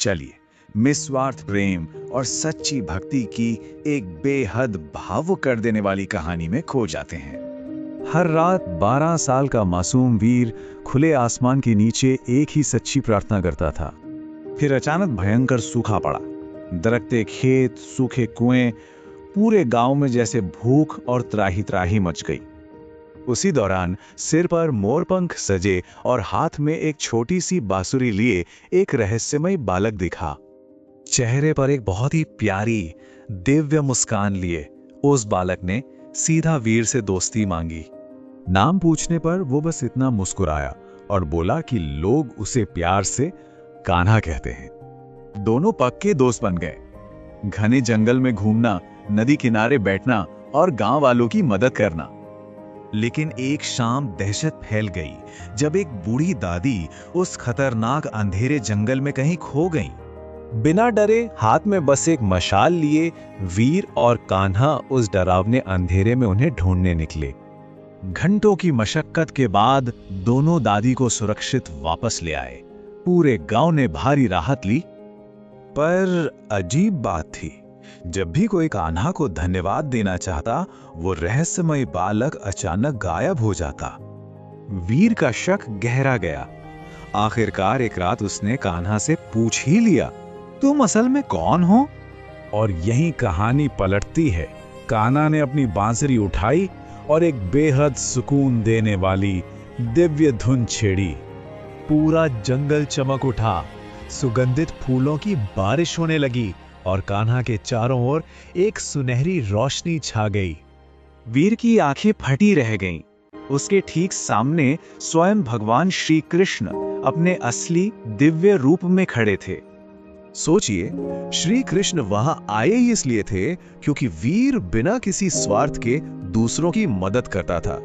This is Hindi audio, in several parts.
चलिए निस्वार्थ प्रेम और सच्ची भक्ति की एक बेहद भावुक कर देने वाली कहानी में खो जाते हैं। हर रात 12 साल का मासूम वीर खुले आसमान के नीचे एक ही सच्ची प्रार्थना करता था। फिर अचानक भयंकर सूखा पड़ा। दरकते खेत, सूखे कुएं, पूरे गांव में जैसे भूख और त्राही त्राही मच गई। उसी दौरान सिर पर मोरपंख सजे और हाथ में एक छोटी सी बांसुरी लिए एक रहस्यमय बालक दिखा। चेहरे पर एक बहुत ही प्यारी दिव्य मुस्कान लिए उस बालक ने सीधा वीर से दोस्ती मांगी। नाम पूछने पर वो बस इतना मुस्कुराया और बोला कि लोग उसे प्यार से कान्हा कहते हैं। दोनों पक्के दोस्त बन गए। घने जंगल में घूमना, नदी किनारे बैठना और गांव वालों की मदद करना। लेकिन एक शाम दहशत फैल गई जब एक बूढ़ी दादी उस खतरनाक अंधेरे जंगल में कहीं खो गई। बिना डरे हाथ में बस एक मशाल लिए वीर और कान्हा उस डरावने अंधेरे में उन्हें ढूंढने निकले। घंटों की मशक्कत के बाद दोनों दादी को सुरक्षित वापस ले आए। पूरे गांव ने भारी राहत ली। पर अजीब बात थी, जब भी कोई कान्हा को धन्यवाद देना चाहता, वो रहस्यमय बालक अचानक गायब हो जाता। वीर का शक गहरा गया। आखिरकार एक रात उसने कान्हा से पूछ ही लिया, तुम असल में कौन हो? और यही कहानी पलटती है। कान्हा ने अपनी बांसुरी उठाई और एक बेहद सुकून देने वाली दिव्य धुन छेड़ी। पूरा जंगल चमक उठा, सुगंधित फूलों की बारिश होने लगी और कान्हा के चारों ओर एक सुनहरी रोशनी छा गई। वीर की आंखें फटी रह गईं। उसके ठीक सामने स्वयं भगवान श्री कृष्ण अपने असली दिव्य रूप में खड़े थे। सोचिए, श्री कृष्ण वहां आए ही इसलिए थे क्योंकि वीर बिना किसी स्वार्थ के दूसरों की मदद करता था।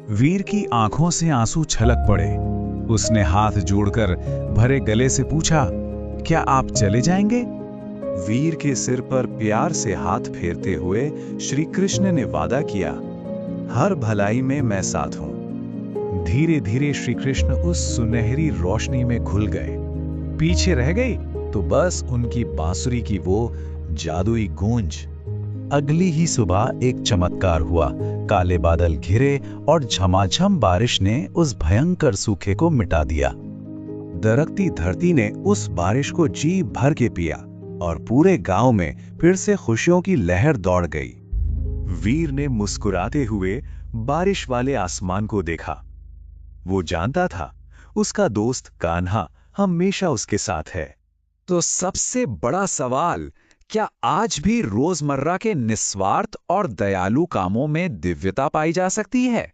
वीर की आंखों से आंसू छलक पड़े। उसने हाथ जोड़कर भरे गले से पूछा, क्या आप चले जाएंगे? वीर के सिर पर प्यार से हाथ फेरते हुए श्री कृष्ण ने वादा किया, हर भलाई में मैं साथ हूं। धीरे धीरे श्री कृष्ण उस सुनहरी रोशनी में घुल गए। पीछे रह गई तो बस उनकी बांसुरी की वो जादुई गूंज। अगली ही सुबह एक चमत्कार हुआ। काले बादल घिरे और झमाझम बारिश ने उस भयंकर सूखे को मिटा दिया। दरकती धरती ने उस बारिश को जी भर के पिया और पूरे गांव में फिर से खुशियों की लहर दौड़ गई। वीर ने मुस्कुराते हुए बारिश वाले आसमान को देखा। वो जानता था उसका दोस्त कान्हा हमेशा उसके साथ है। तो सबसे बड़ा सवाल, क्या आज भी रोजमर्रा के निस्वार्थ और दयालु कामों में दिव्यता पाई जा सकती है?